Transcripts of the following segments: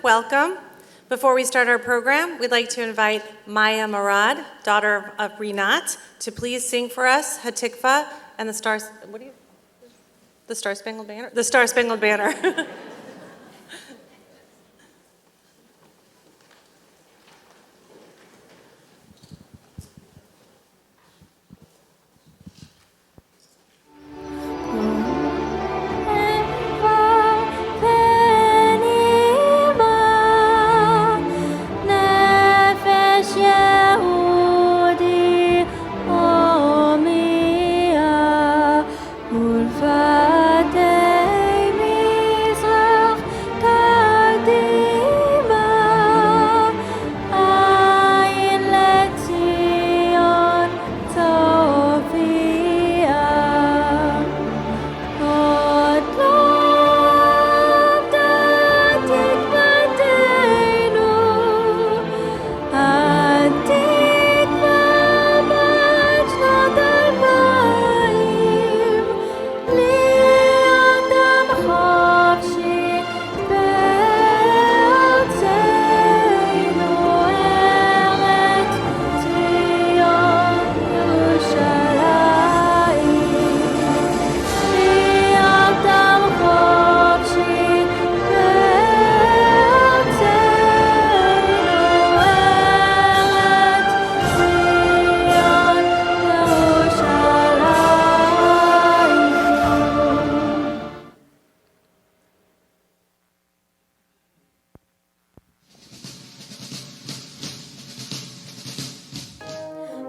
welcome. Before we start our program, we'd like to invite Maya Murad, daughter of Rinat, to please sing for us Hatikva and the Star Spangled Banner? The Star Spangled Banner.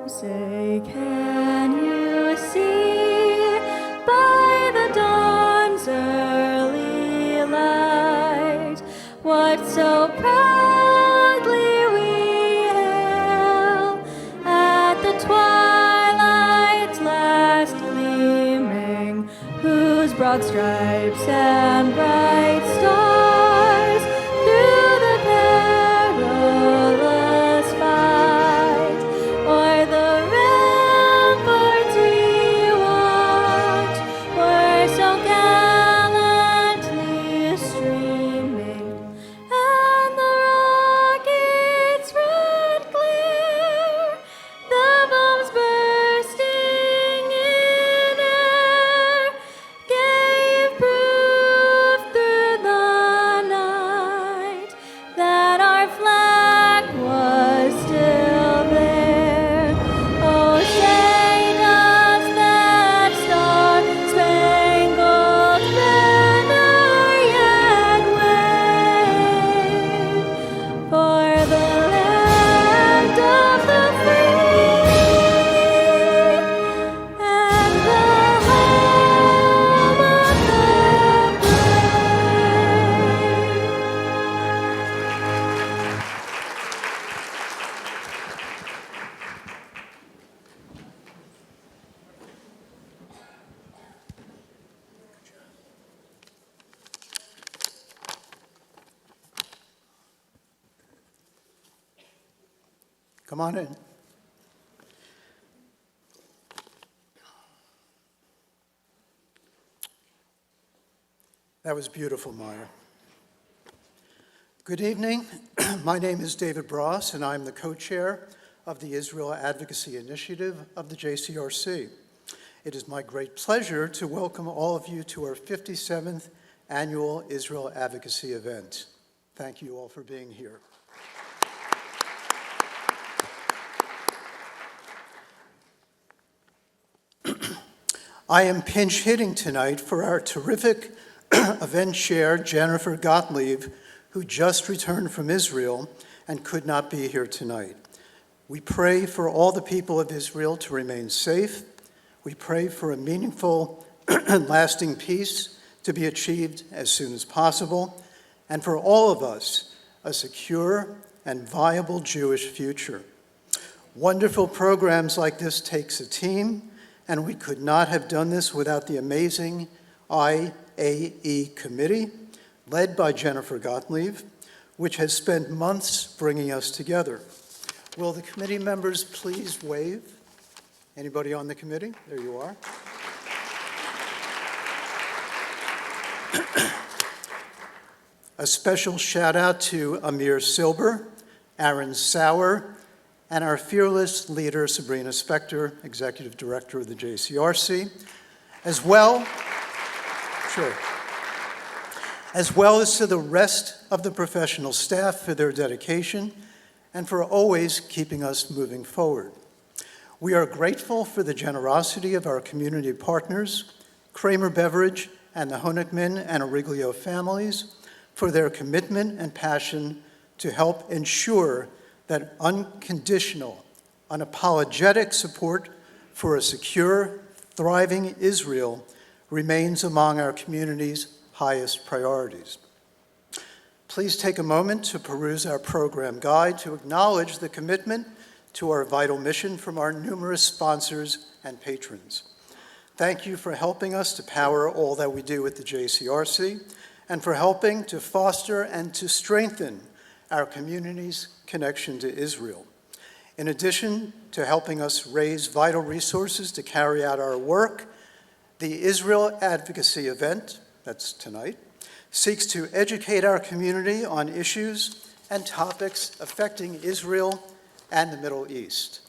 Say, can you see by the dawn's early light what so proudly we hail at the twilight's last gleaming, whose broad stripes and bright stars through the perilous fight o'er the ramparts we watch were so gallantly streaming, and the rockets' red glare, the bombs bursting in air, gave proof through the night that our flag was still there. Oh, say does that star-spangled banner yet wave for the land of the free and the home of the Come on in. That was beautiful, Maya. Good evening. My name is David Bross, and I'm the co-chair of the Israel Advocacy Initiative of the JCRC. It is my great pleasure to welcome all of you to our 57th annual Israel Advocacy event. Thank you all for being here. I am pinch hitting tonight for our terrific event chair, Jennifer Gottlieb, who just returned from Israel and could not be here tonight. We pray for all the people of Israel to remain safe. We pray for a meaningful and lasting peace to be achieved as soon as possible, and for all of us, a secure and viable Jewish future. Wonderful programs like this takes a team, and we could not have done this without the amazing IAE committee, led by Jennifer Gottlieb, which has spent months bringing us together. Will the committee members please wave? Anybody on the committee? There you are. A special shout out to Amir Silber, Aaron Sauer, and our fearless leader, Sabrina Spector, Executive Director of the JCRC, as well as to the rest of the professional staff for their dedication and for always keeping us moving forward. We are grateful for the generosity of our community partners, Kramer Beverage and the Honigman and Origlio families, for their commitment and passion to help ensure that unconditional, unapologetic support for a secure, thriving Israel remains among our community's highest priorities. Please take a moment to peruse our program guide to acknowledge the commitment to our vital mission from our numerous sponsors and patrons. Thank you for helping us to power all that we do at the JCRC and for helping to foster and to strengthen our community's connection to Israel. In addition to helping us raise vital resources to carry out our work, the Israel Advocacy event, that's tonight, seeks to educate our community on issues and topics affecting Israel and the Middle East.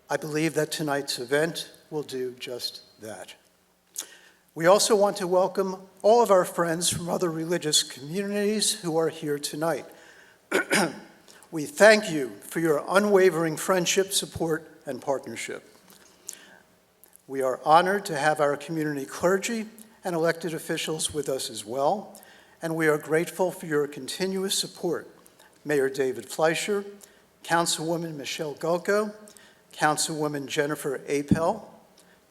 I believe that tonight's event will do just that. We also want to welcome all of our friends from other religious communities who are here tonight. We thank you for your unwavering friendship, support, and partnership. We are honored to have our community clergy and elected officials with us as well, and we are grateful for your continuous support. Mayor David Fleischer, Councilwoman Michelle Gulko, Councilwoman Jennifer Apel,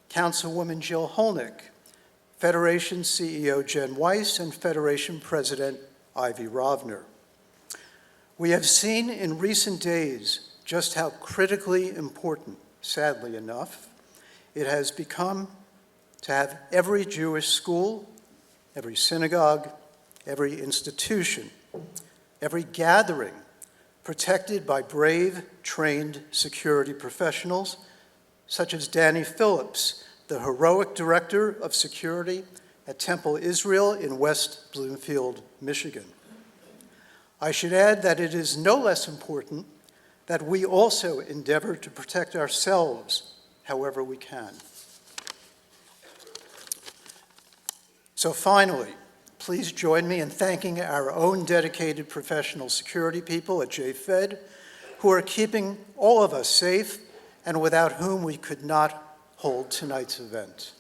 Councilwoman Jill Holnick, Federation CEO Jen Weiss, and Federation President Ivy Rovner. We have seen in recent days just how critically important, sadly enough, it has become to have every Jewish school, every synagogue, every institution, every gathering protected by brave, trained security professionals, such as Danny Phillips, the heroic director of security at Temple Israel in West Bloomfield, Michigan. I should add that it is no less important that we also endeavor to protect ourselves however we can. So finally, please join me in thanking our own dedicated professional security people at JFed, who are keeping all of us safe and without whom we could not hold tonight's event.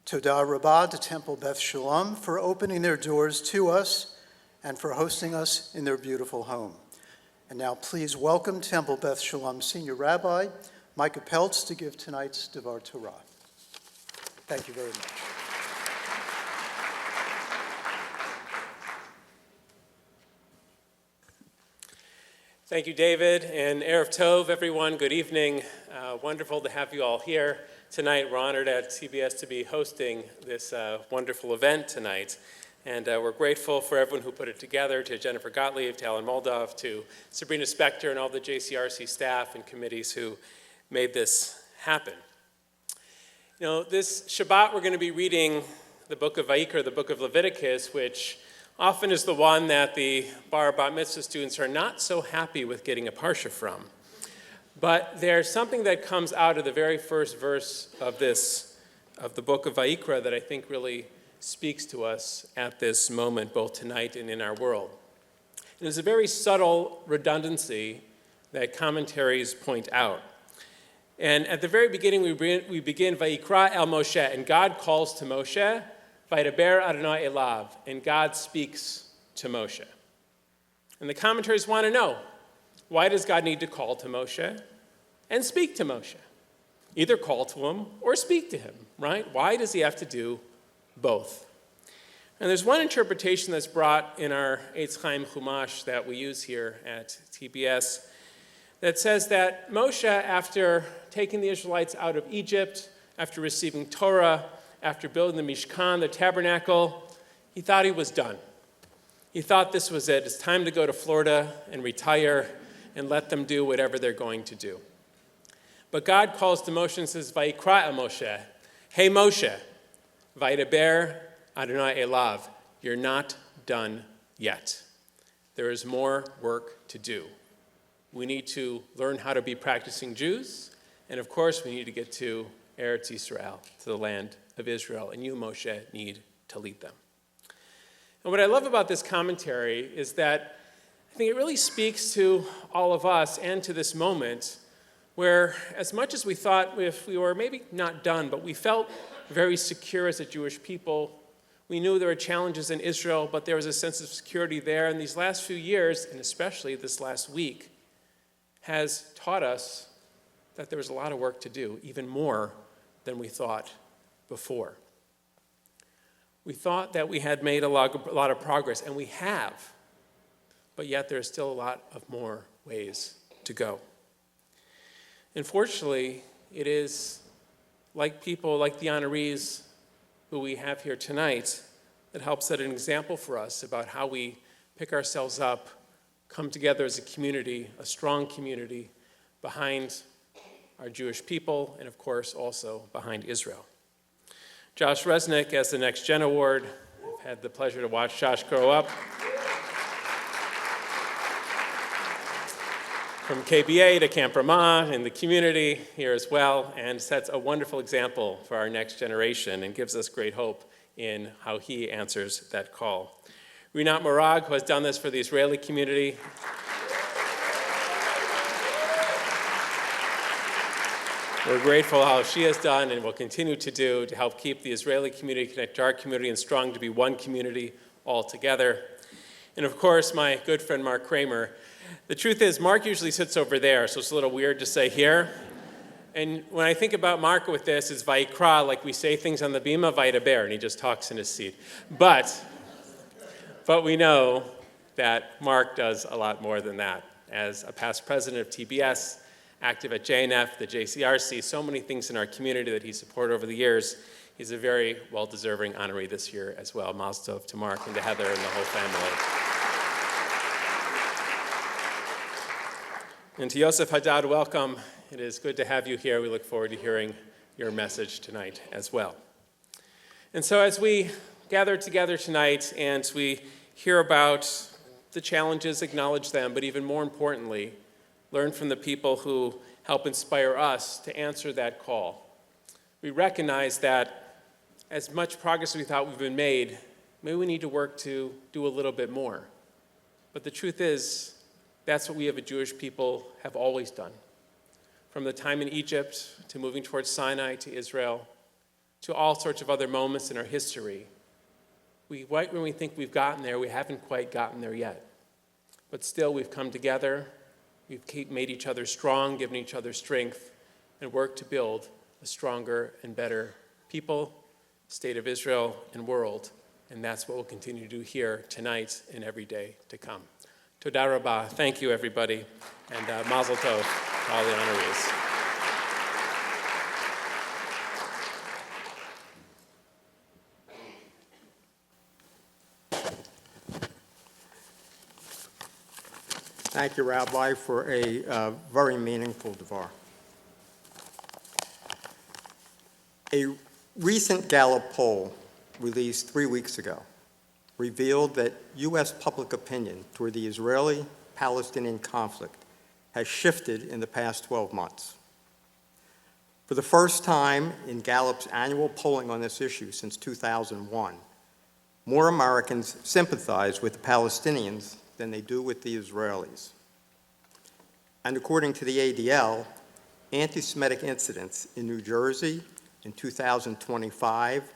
Todah Rabbah to Temple Beth Shalom for opening their doors to us and for hosting us in their beautiful home. And now please welcome Temple Beth Shalom Senior Rabbi Micah Peltz to give tonight's Devar Torah. Thank you very much. Thank you, David, and Erev Tov, everyone. Good evening. Wonderful to have you all here tonight. We're honored at CBS to be hosting this wonderful event tonight. And we're grateful for everyone who put it together, to Jennifer Gottlieb, to Alan Moldov, to Sabrina Spector, and all the JCRC staff and committees who made this happen. You know, this Shabbat we're going to be reading the book of Vayikra, the book of Leviticus, which often is the one that the Bar Bat Mitzvah students are not so happy with getting a parsha from. But there's something that comes out of the very first verse of the book of Vayikra that I think really speaks to us at this moment, both tonight and in our world. And there's a very subtle redundancy that commentaries point out. And at the very beginning, we begin Vayikra el Moshe, and God calls to Moshe, Vaydaber Adonai elav, and God speaks to Moshe. And the commentaries want to know, why does God need to call to Moshe and speak to Moshe? Either call to him or speak to him, right? Why does he have to do both? And there's one interpretation that's brought in our Eitz Chaim Chumash that we use here at TBS that says that Moshe, after taking the Israelites out of Egypt, after receiving Torah, after building the Mishkan, the tabernacle, he thought he was done. He thought this was it. It's time to go to Florida and retire and let them do whatever they're going to do. But God calls to Moshe and says, Vayikra Moshe, hey Moshe, Vaydaber Adonai Elav, you're not done yet. There is more work to do. We need to learn how to be practicing Jews, and of course we need to get to Eretz Yisrael, to the land of Israel, and you, Moshe, need to lead them. And what I love about this commentary is that I think it really speaks to all of us and to this moment where, as much as we thought if we were maybe not done, but we felt very secure as a Jewish people. We knew there were challenges in Israel, but there was a sense of security there. And these last few years, and especially this last week, has taught us that there was a lot of work to do, even more than we thought before. We thought that we had made a lot of progress, and we have, but yet there's still a lot of more ways to go. Unfortunately, it is like people like the honorees who we have here tonight that help set an example for us about how we pick ourselves up, come together as a community, a strong community, behind our Jewish people, and of course also behind Israel. Josh Resnick as the Next Gen Award. I've had the pleasure to watch Josh grow up. From KBA to Camp Ramah in the community here as well, and sets a wonderful example for our next generation and gives us great hope in how he answers that call. Rinat Morag, who has done this for the Israeli community. We're grateful how she has done and will continue to do to help keep the Israeli community connected to our community and strong to be one community all together. And of course, my good friend Mark Kramer. The truth is, Mark usually sits over there, so it's a little weird to say here. And when I think about Mark with this, it's Vayikra, like we say things on the bima, Vaydaber, and he just talks in his seat. But we know that Mark does a lot more than that. As a past president of TBS, active at JNF, the JCRC, so many things in our community that he supported over the years. He's a very well-deserving honoree this year as well. Mazel tov to Mark and to Heather and the whole family. And to Yosef Haddad, welcome. It is good to have you here. We look forward to hearing your message tonight as well. And so as we gather together tonight and we hear about the challenges, acknowledge them, but even more importantly, learn from the people who help inspire us to answer that call. We recognize that as much progress as we thought we've been made, maybe we need to work to do a little bit more. But the truth is, that's what we as a Jewish people have always done. From the time in Egypt, to moving towards Sinai, to Israel, to all sorts of other moments in our history. When we think we've gotten there, we haven't quite gotten there yet. But still, we've come together, we've made each other strong, given each other strength, and worked to build a stronger and better people, state of Israel, and world. And that's what we'll continue to do here tonight and every day to come. Toda Rabah. Thank you, everybody, and Mazel Tov to all the honorees. Thank you, Rabbi, for a very meaningful devar. A recent Gallup poll released 3 weeks ago revealed that U.S. public opinion toward the Israeli-Palestinian conflict has shifted in the past 12 months. For the first time in Gallup's annual polling on this issue since 2001, more Americans sympathize with the Palestinians than they do with the Israelis. And according to the ADL, anti-Semitic incidents in New Jersey in 2025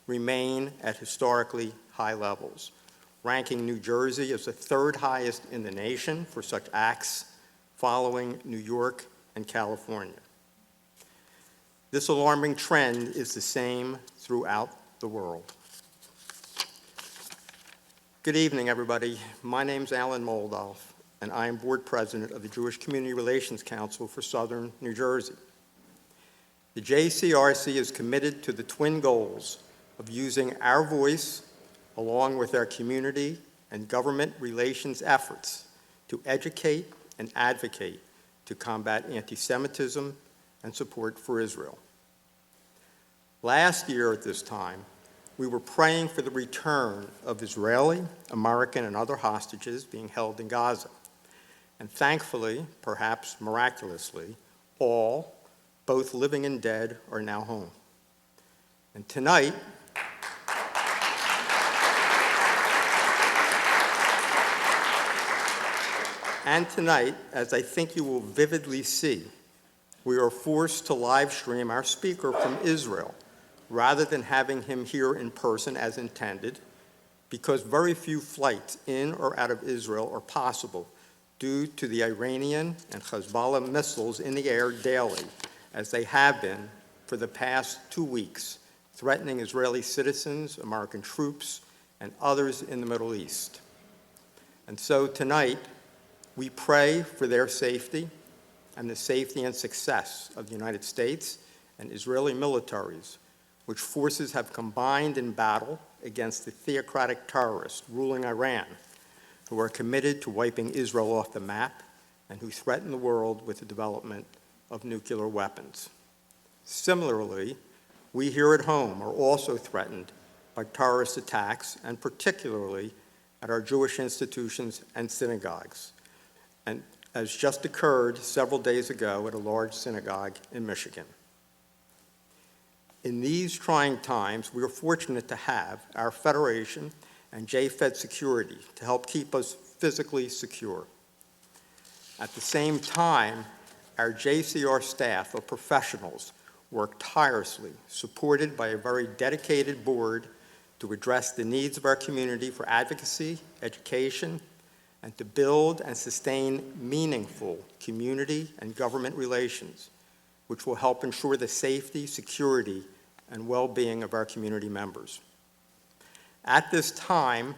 remain at historically high levels, ranking New Jersey as the third highest in the nation for such acts, following New York and California. This alarming trend is the same throughout the world. Good evening, everybody. My name's Alan Moldolf, and I am board president of the Jewish Community Relations Council for Southern New Jersey. The JCRC is committed to the twin goals of using our voice along with our community and government relations efforts to educate and advocate to combat anti-Semitism and support for Israel. Last year at this time, we were praying for the return of Israeli, American, and other hostages being held in Gaza. And thankfully, perhaps miraculously, all, both living and dead, are now home. And tonight, as I think you will vividly see, we are forced to live stream our speaker from Israel rather than having him here in person as intended, because very few flights in or out of Israel are possible due to the Iranian and Hezbollah missiles in the air daily, as they have been for the past 2 weeks, threatening Israeli citizens, American troops, and others in the Middle East. And so tonight, we pray for their safety and the safety and success of the United States and Israeli militaries, which forces have combined in battle against the theocratic terrorists ruling Iran, who are committed to wiping Israel off the map and who threaten the world with the development of nuclear weapons. Similarly, we here at home are also threatened by terrorist attacks, and particularly at our Jewish institutions and synagogues, and as just occurred several days ago at a large synagogue in Michigan. In these trying times, we are fortunate to have our Federation and JFed security to help keep us physically secure. At the same time, our JCR staff of professionals work tirelessly, supported by a very dedicated board, to address the needs of our community for advocacy, education, and to build and sustain meaningful community and government relations, which will help ensure the safety, security, and well-being of our community members. At this time,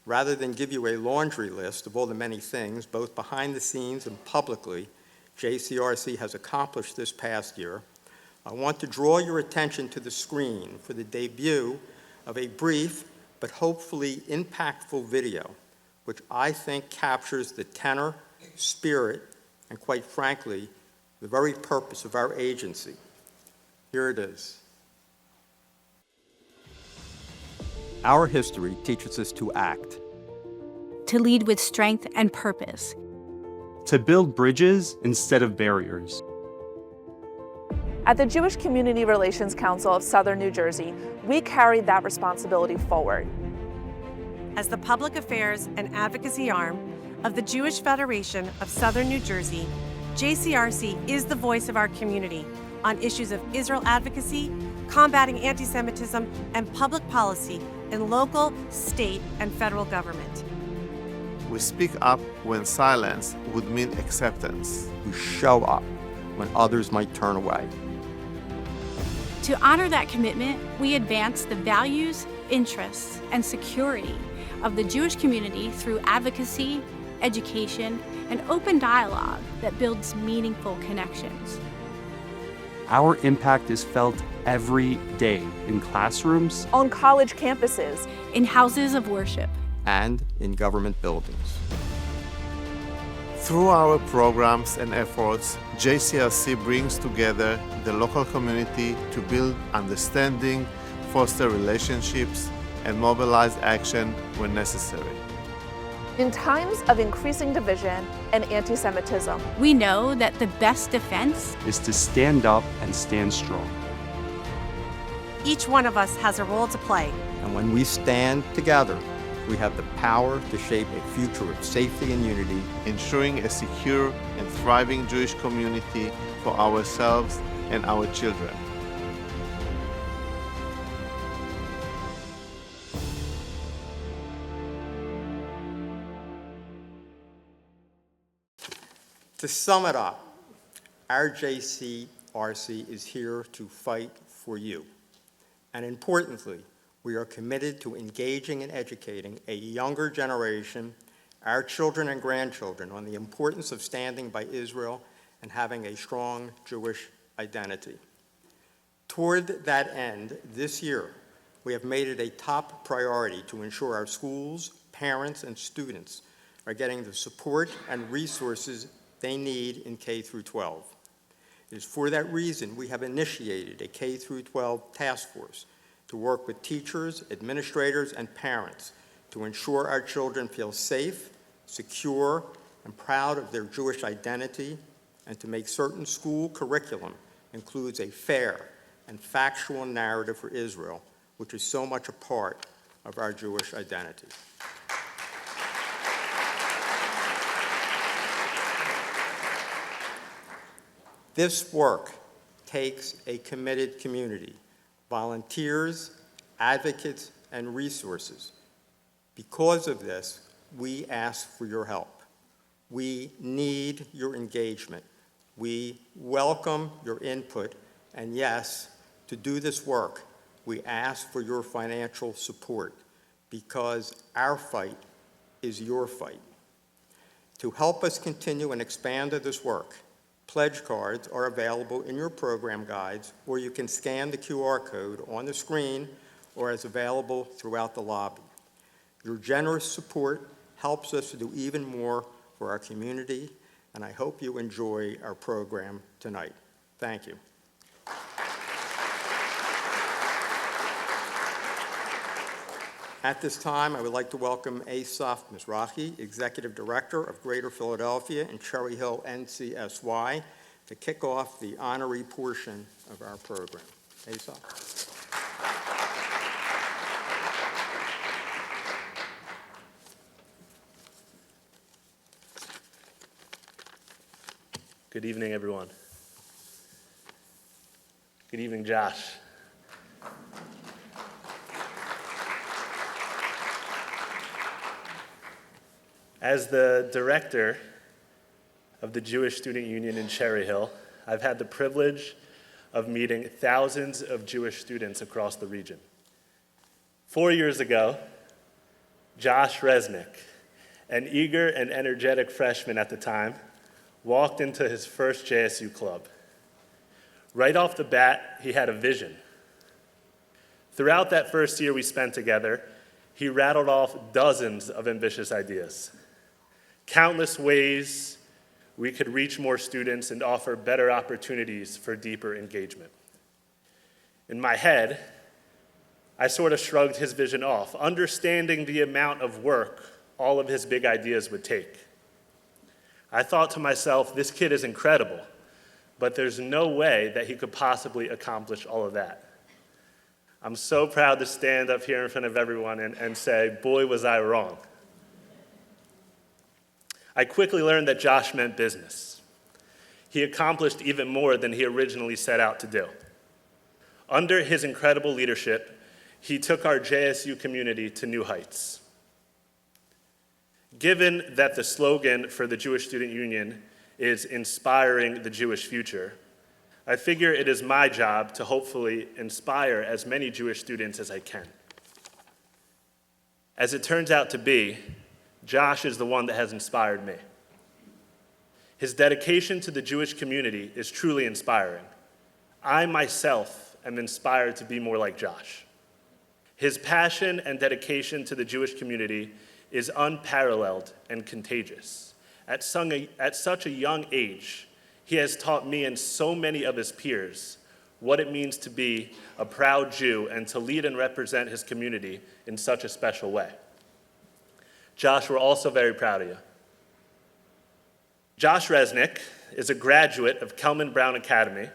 rather than give you a laundry list of all the many things, both behind the scenes and publicly, JCRC has accomplished this past year, I want to draw your attention to the screen for the debut of a brief but hopefully impactful video, which I think captures the tenor, spirit, and quite frankly, the very purpose of our agency. Here it is. Our history teaches us to act, to lead with strength and purpose, to build bridges instead of barriers. At the Jewish Community Relations Council of Southern New Jersey, we carried that responsibility forward. As the public affairs and advocacy arm of the Jewish Federation of Southern New Jersey, JCRC is the voice of our community on issues of Israel advocacy, combating anti-Semitism, and public policy in local, state, and federal government. We speak up when silence would mean acceptance. We show up when others might turn away. To honor that commitment, we advance the values, interests, and security of the Jewish community through advocacy, education, and open dialogue that builds meaningful connections. Our impact is felt every day in classrooms, On college campuses, In houses of worship, and in government buildings. Through our programs and efforts, JCRC brings together the local community to build understanding, foster relationships, and mobilize action when necessary. in times of increasing division and anti-Semitism, we know that the best defense is to stand up and stand strong. Each one of us has a role to play. And when we stand together, we have the power to shape a future of safety and unity, Ensuring a secure and thriving Jewish community for ourselves and our children. To sum it up, our JCRC is here to fight for you. And importantly, we are committed to engaging and educating a younger generation, our children and grandchildren, on the importance of standing by Israel and having a strong Jewish identity. Toward that end, this year, we have made it a top priority to ensure our schools, parents, and students are getting the support and resources they need in K through 12. It is for that reason we have initiated a K-12 task force to work with teachers, administrators, and parents to ensure our children feel safe, secure, and proud of their Jewish identity, and to make certain school curriculum includes a fair and factual narrative for Israel, which is so much a part of our Jewish identity. This work takes a committed community, volunteers, advocates, and resources. Because of this, we ask for your help. We need your engagement. We welcome your input, and yes, to do this work, we ask for your financial support, because our fight is your fight. To help us continue and expand this work, pledge cards are available in your program guides, or you can scan the QR code on the screen or is available throughout the lobby. Your generous support helps us to do even more for our community, and I hope you enjoy our program tonight. Thank you. At this time, I would like to welcome Asaf Mizrahi, Executive Director of Greater Philadelphia and Cherry Hill NCSY, to kick off the honoree portion of our program. Asaf. Good evening, everyone. Good evening, Josh. As the director of the Jewish Student Union in Cherry Hill, I've had the privilege of meeting thousands of Jewish students across the region. 4 years ago, Josh Resnick, an eager and energetic freshman at the time, walked into his first JSU club. Right off the bat, he had a vision. Throughout that first year we spent together, he rattled off dozens of ambitious ideas. Countless ways we could reach more students and offer better opportunities for deeper engagement. In my head, I sort of shrugged his vision off, understanding the amount of work all of his big ideas would take. I thought to myself, this kid is incredible, but there's no way that he could possibly accomplish all of that. I'm so proud to stand up here in front of everyone and say, boy, was I wrong. I quickly learned that Josh meant business. He accomplished even more than he originally set out to do. Under his incredible leadership, he took our JSU community to new heights. Given that the slogan for the Jewish Student Union is inspiring the Jewish future, I figure it is my job to hopefully inspire as many Jewish students as I can. As it turns out to be, Josh is the one that has inspired me. His dedication to the Jewish community is truly inspiring. I myself am inspired to be more like Josh. His passion and dedication to the Jewish community is unparalleled and contagious. At such a young age, he has taught me and so many of his peers what it means to be a proud Jew and to lead and represent his community in such a special way. Josh, we're also very proud of you. Josh Resnick is a graduate of Kelman Brown Academy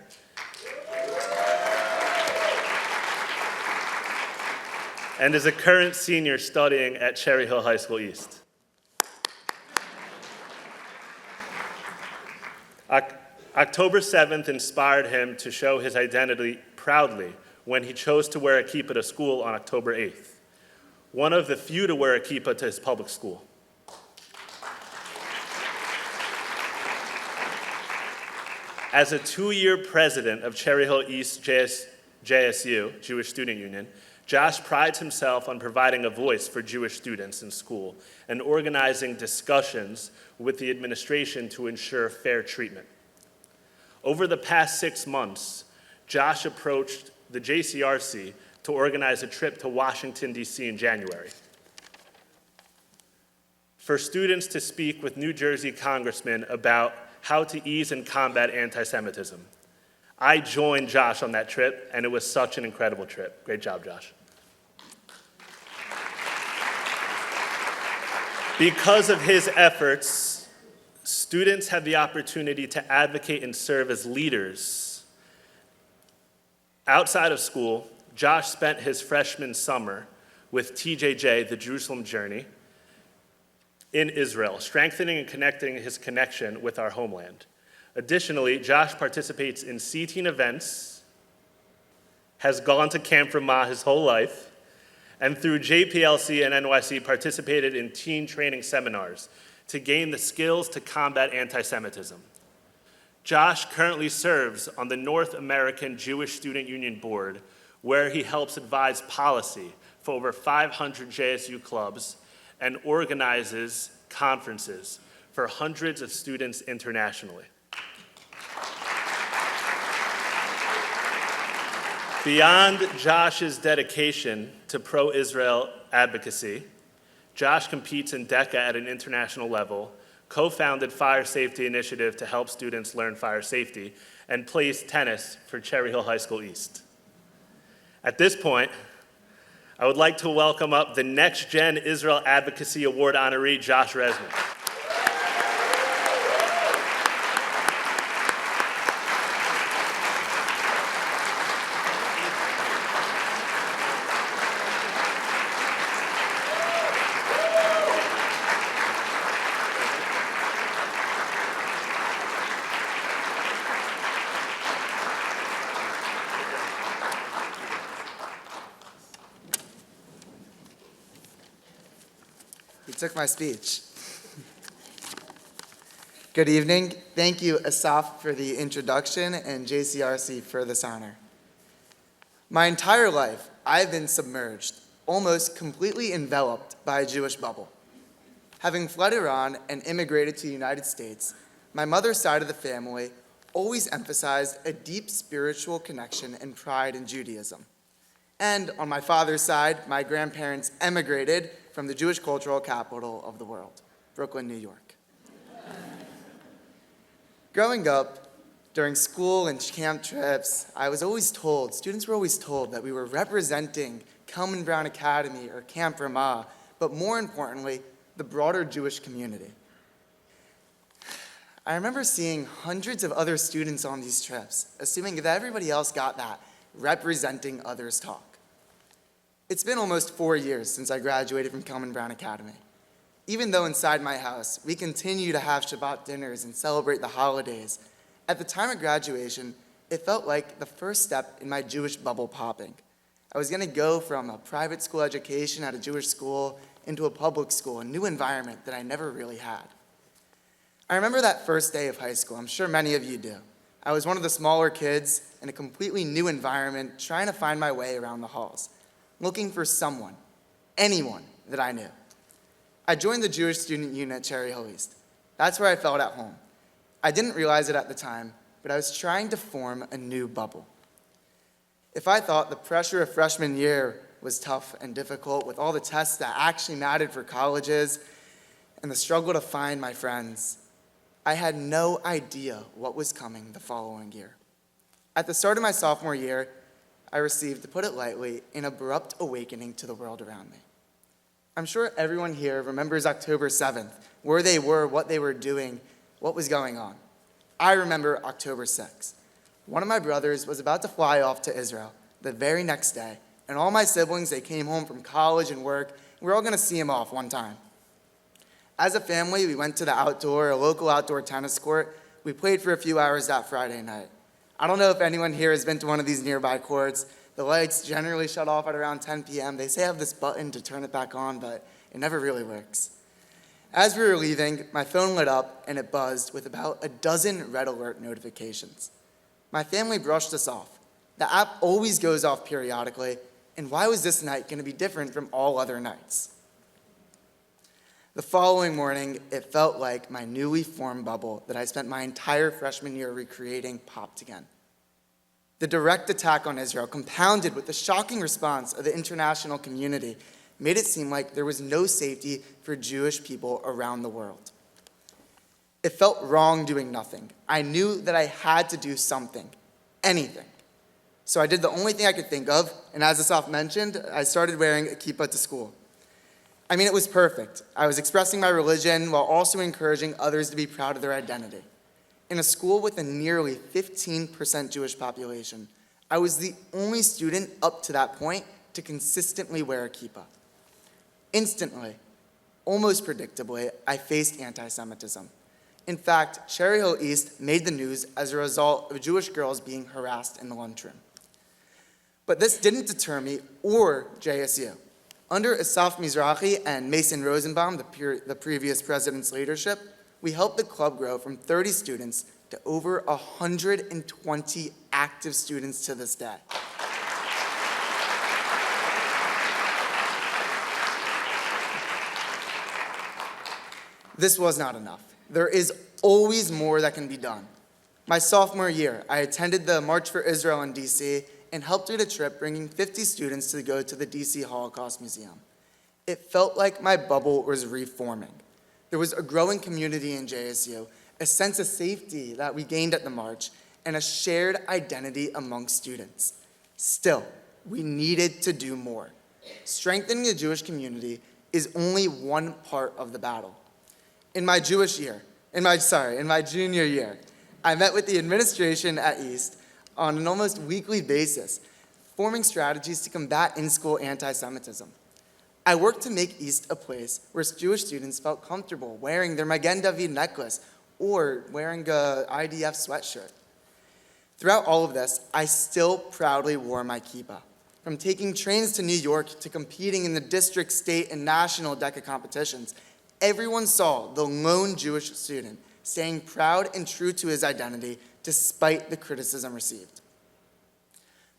and is a current senior studying at Cherry Hill High School East. October 7th inspired him to show his identity proudly when he chose to wear a kippah to school on October 8th. One of the few to wear a kippah to his public school. As a 2-year president of Cherry Hill East JSU, Jewish Student Union, Josh prides himself on providing a voice for Jewish students in school and organizing discussions with the administration to ensure fair treatment. Over the past 6 months, Josh approached the JCRC to organize a trip to Washington, D.C. in January for students to speak with New Jersey congressmen about how to ease and combat anti-Semitism, I joined Josh on that trip, and it was such an incredible trip. Great job, Josh. Because of his efforts, students had the opportunity to advocate and serve as leaders. Outside of school, Josh spent his freshman summer with TJJ, the Jerusalem Journey, in Israel, strengthening and connecting his connection with our homeland. Additionally, Josh participates in C-Teen events, has gone to Camp Ramah his whole life, and through JPLC and NYC participated in teen training seminars to gain the skills to combat anti-Semitism. Josh currently serves on the North American Jewish Student Union Board, where he helps advise policy for over 500 JSU clubs and organizes conferences for hundreds of students internationally. Beyond Josh's dedication to pro-Israel advocacy, Josh competes in DECA at an international level, co-founded Fire Safety Initiative to help students learn fire safety, and plays tennis for Cherry Hill High School East. At this point, I would like to welcome up the Next Gen Israel Advocacy Award honoree, Josh Resnick. He took my speech. Good evening. Thank you, Asaf, for the introduction and JCRC for this honor. My entire life, I've been submerged, almost completely enveloped by a Jewish bubble. Having fled Iran and immigrated to the United States, my mother's side of the family always emphasized a deep spiritual connection and pride in Judaism. And on my father's side, my grandparents emigrated from the Jewish cultural capital of the world, Brooklyn, New York. Growing up, during school and camp trips, students were always told that we were representing Kelman Brown Academy or Camp Ramah, but more importantly, the broader Jewish community. I remember seeing hundreds of other students on these trips, assuming that everybody else got that representing others talk. It's been almost 4 years since I graduated from Kelman Brown Academy. Even though inside my house, we continue to have Shabbat dinners and celebrate the holidays, at the time of graduation, it felt like the first step in my Jewish bubble popping. I was gonna go from a private school education at a Jewish school into a public school, a new environment that I never really had. I remember that first day of high school. I'm sure many of you do. I was one of the smaller kids in a completely new environment, trying to find my way around the halls, looking for someone, anyone that I knew. I joined the Jewish Student Union at Cherry Hill East. That's where I felt at home. I didn't realize it at the time, but I was trying to form a new bubble. If I thought the pressure of freshman year was tough and difficult with all the tests that actually mattered for colleges and the struggle to find my friends, I had no idea what was coming the following year. At the start of my sophomore year, I received, to put it lightly, an abrupt awakening to the world around me. I'm sure everyone here remembers October 7th, where they were, what they were doing, what was going on. I remember October 6th. One of my brothers was about to fly off to Israel the very next day, and all my siblings, they came home from college and work, and we were all gonna see him off one time. As a family, we went to a local outdoor tennis court. We played for a few hours that Friday night. I don't know if anyone here has been to one of these nearby courts. The lights generally shut off at around 10 p.m. They say I have this button to turn it back on, but it never really works. As we were leaving, my phone lit up and it buzzed with about a dozen red alert notifications. My family brushed us off. The app always goes off periodically, and why was this night going to be different from all other nights? The following morning, it felt like my newly formed bubble that I spent my entire freshman year recreating popped again. The direct attack on Israel, compounded with the shocking response of the international community, made it seem like there was no safety for Jewish people around the world. It felt wrong doing nothing. I knew that I had to do something. anything. So I did the only thing I could think of, and as Asaf mentioned, I started wearing a kippah to school. I mean, it was perfect. I was expressing my religion while also encouraging others to be proud of their identity. In a school with a nearly 15% Jewish population, I was the only student up to that point to consistently wear a kippah. Instantly, almost predictably, I faced anti-Semitism. In fact, Cherry Hill East made the news as a result of Jewish girls being harassed in the lunchroom. But this didn't deter me or JSU. Under Asaf Mizrahi and Mason Rosenbaum, the previous president's leadership, we helped the club grow from 30 students to over 120 active students to this day. This was not enough. There is always more that can be done. My sophomore year, I attended the March for Israel in DC and helped lead a trip bringing 50 students to go to the DC Holocaust Museum. It felt like my bubble was reforming. There was a growing community in JSU, a sense of safety that we gained at the march, and a shared identity among students. Still, we needed to do more. Strengthening the Jewish community is only one part of the battle. In my junior year, I met with the administration at East on an almost weekly basis, forming strategies to combat in-school anti-Semitism. I worked to make East a place where Jewish students felt comfortable wearing their Magen David necklace or wearing a IDF sweatshirt. Throughout all of this, I still proudly wore my kippah. From taking trains to New York to competing in the district, state, and national DECA competitions, everyone saw the lone Jewish student staying proud and true to his identity despite the criticism received.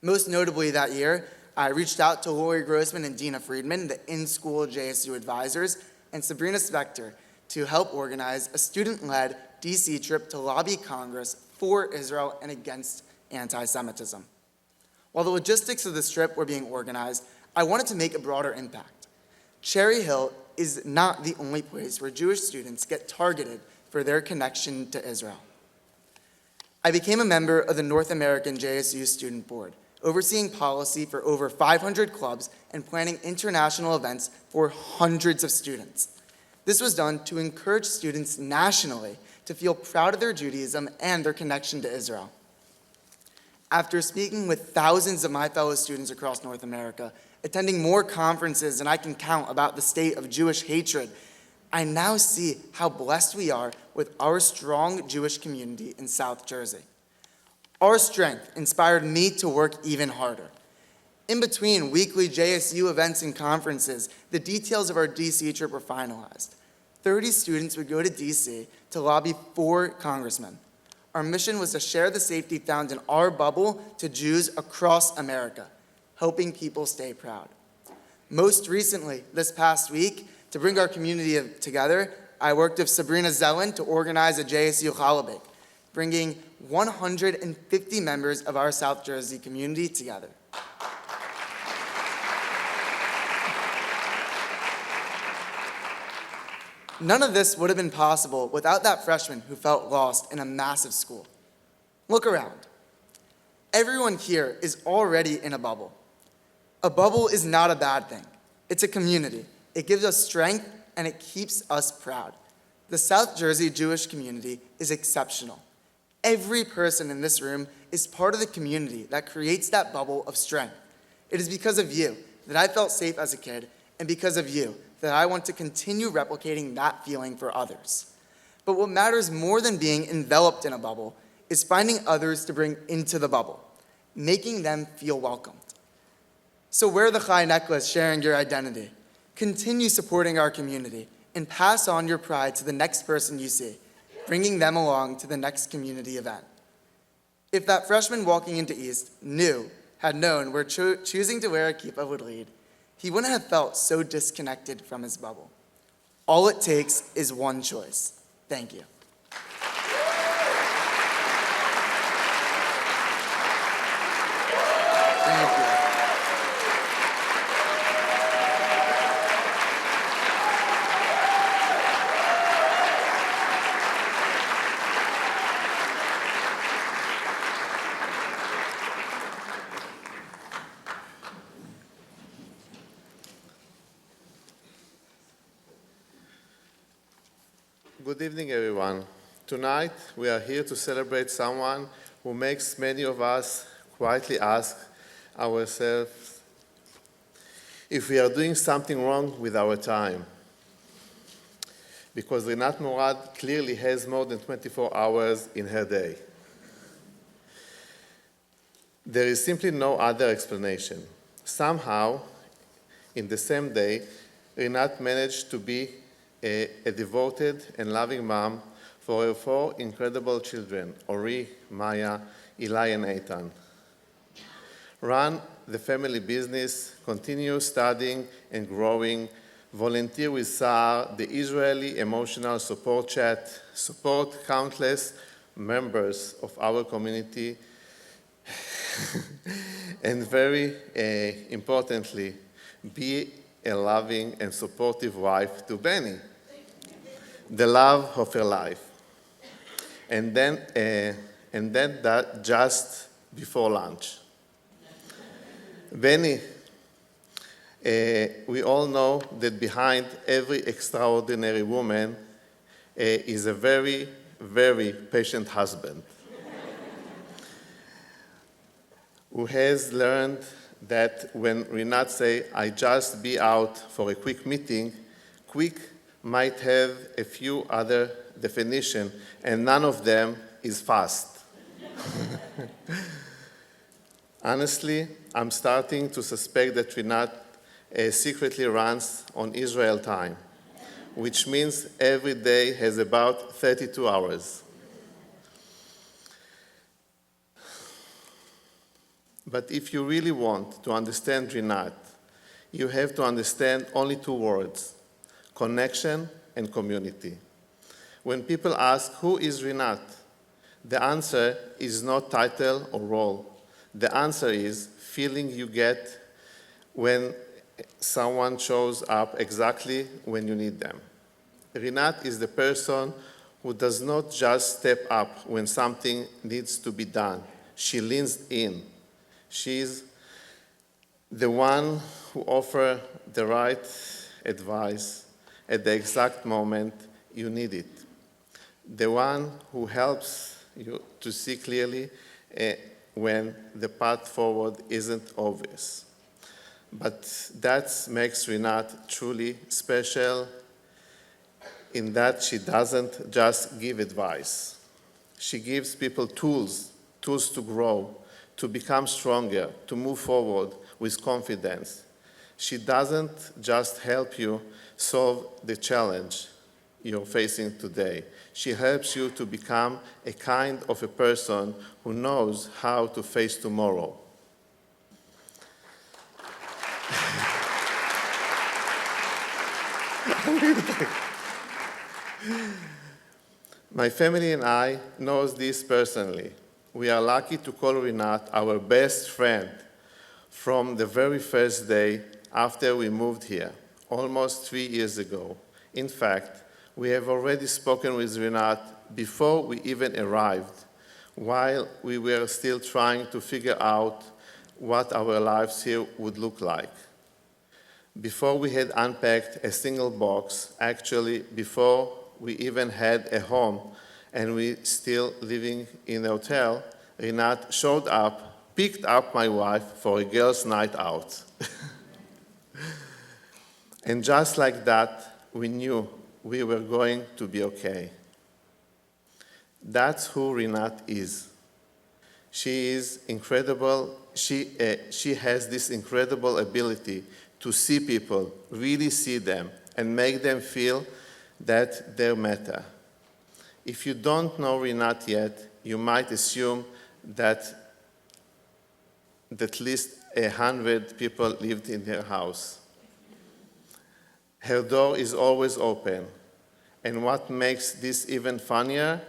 Most notably that year, I reached out to Lori Grossman and Dina Friedman, the in-school JSU advisors, and Sabrina Spector to help organize a student-led DC trip to lobby Congress for Israel and against anti-Semitism. While the logistics of this trip were being organized, I wanted to make a broader impact. Cherry Hill is not the only place where Jewish students get targeted for their connection to Israel. I became a member of the North American JSU Student Board, overseeing policy for over 500 clubs and planning international events for hundreds of students. This was done to encourage students nationally to feel proud of their Judaism and their connection to Israel. After speaking with thousands of my fellow students across North America, attending more conferences than I can count about the state of Jewish hatred, I now see how blessed we are with our strong Jewish community in South Jersey. Our strength inspired me to work even harder. In between weekly JSU events and conferences, the details of our DC trip were finalized. 30 students would go to DC to lobby for congressmen. Our mission was to share the safety found in our bubble to Jews across America, helping people stay proud. Most recently, this past week, to bring our community together, I worked with Sabrina Zellen to organize a JSU Chalabik, bringing 150 members of our South Jersey community together. None of this would have been possible without that freshman who felt lost in a massive school. Look around. Everyone here is already in a bubble. A bubble is not a bad thing. It's a community. It gives us strength and it keeps us proud. The South Jersey Jewish community is exceptional. Every person in this room is part of the community that creates that bubble of strength. It is because of you that I felt safe as a kid, and because of you that I want to continue replicating that feeling for others. But what matters more than being enveloped in a bubble is finding others to bring into the bubble, making them feel welcomed. So wear the Chai necklace sharing your identity. Continue supporting our community and pass on your pride to the next person you see, bringing them along to the next community event. If that freshman walking into East had known where choosing to wear a kippah would lead, he wouldn't have felt so disconnected from his bubble. All it takes is one choice. Thank you. Thank you. Good evening, everyone. Tonight, we are here to celebrate someone who makes many of us quietly ask ourselves if we are doing something wrong with our time. Because Rinat Morad clearly has more than 24 hours in her day. There is simply no other explanation. Somehow, in the same day, Rinat managed to be a devoted and loving mom for her 4 incredible children, Honoree, Maya, Eli, and Eitan. Run the family business, continue studying and growing, volunteer with SAR, the Israeli Emotional Support Chat, support countless members of our community, and very importantly, be a loving and supportive wife to Benny, the love of her life. And then that just before lunch. Benny, we all know that behind every extraordinary woman is a very, very patient husband who has learned that when Rinat say, I just be out for a quick meeting, quick might have a few other definitions, and none of them is fast. Honestly, I'm starting to suspect that Rinat secretly runs on Israel time, which means every day has about 32 hours. But if you really want to understand Rinat, you have to understand only 2 words, connection and community. When people ask, who is Rinat? The answer is not title or role. The answer is feeling you get when someone shows up exactly when you need them. Rinat is the person who does not just step up when something needs to be done. She leans in. She's the one who offers the right advice at the exact moment you need it. The one who helps you to see clearly when the path forward isn't obvious. But that makes Rinat truly special in that she doesn't just give advice. She gives people tools to grow, to become stronger, to move forward with confidence. She doesn't just help you solve the challenge you're facing today. She helps you to become a kind of a person who knows how to face tomorrow. My family and I knows this personally. We are lucky to call Rinat our best friend from the very first day after we moved here, almost 3 years ago. In fact, we have already spoken with Rinat before we even arrived, while we were still trying to figure out what our lives here would look like. Before we had unpacked a single box, actually before we even had a home and we still living in a hotel, Rinat showed up, picked up my wife for a girls' night out. And just like that, we knew we were going to be okay. That's who Rinat is. She is incredible. She has this incredible ability to see people, really see them, and make them feel that they matter. If you don't know Rinat yet, you might assume that at least 100 people lived in her house. Her door is always open. And what makes this even funnier